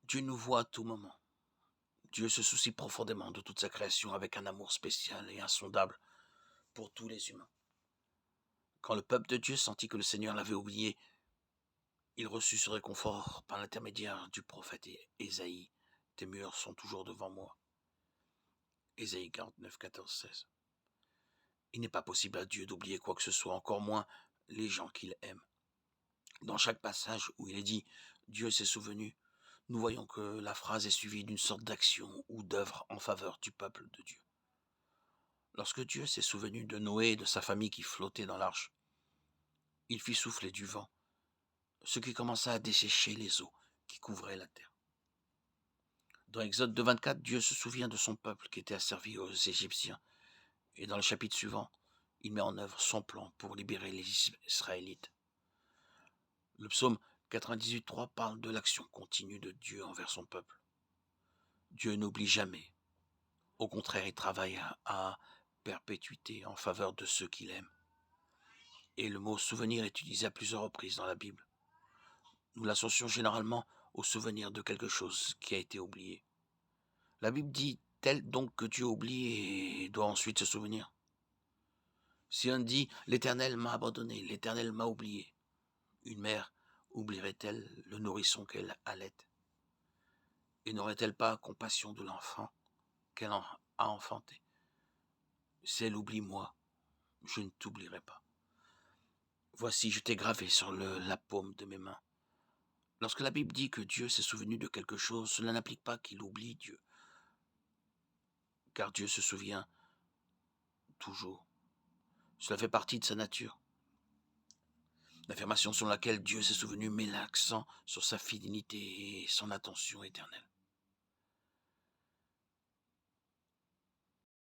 Dieu nous voit à tout moment. Dieu se soucie profondément de toute sa création avec un amour spécial et insondable pour tous les humains. Quand le peuple de Dieu sentit que le Seigneur l'avait oublié, il reçut ce réconfort par l'intermédiaire du prophète Ésaïe. Tes murs sont toujours devant moi. Ésaïe 49, 14, 16. Il n'est pas possible à Dieu d'oublier quoi que ce soit, encore moins les gens qu'il aime. Dans chaque passage où il est dit « Dieu s'est souvenu », nous voyons que la phrase est suivie d'une sorte d'action ou d'œuvre en faveur du peuple de Dieu. Lorsque Dieu s'est souvenu de Noé et de sa famille qui flottaient dans l'arche, il fit souffler du vent, ce qui commença à dessécher les eaux qui couvraient la terre. Dans Exode 2, 24, Dieu se souvient de son peuple qui était asservi aux Égyptiens. Et dans le chapitre suivant, il met en œuvre son plan pour libérer les Israélites. Le psaume 98.3 parle de l'action continue de Dieu envers son peuple. Dieu n'oublie jamais. Au contraire, il travaille à perpétuité en faveur de ceux qu'il aime. Et le mot souvenir est utilisé à plusieurs reprises dans la Bible. Nous l'associons généralement au souvenir de quelque chose qui a été oublié. La Bible dit-elle donc que Dieu oublie et doit ensuite se souvenir? Si on dit « l'Éternel m'a abandonné, l'Éternel m'a oublié », une mère oublierait-elle le nourrisson qu'elle allait? Et n'aurait-elle pas compassion de l'enfant qu'elle a enfanté? Si elle oublie moi, je ne t'oublierai pas. Voici, je t'ai gravé sur la paume de mes mains. Lorsque la Bible dit que Dieu s'est souvenu de quelque chose, cela n'implique pas qu'il oublie Dieu, car Dieu se souvient toujours. Cela fait partie de sa nature. L'affirmation selon laquelle Dieu s'est souvenu met l'accent sur sa fidélité et son attention éternelle.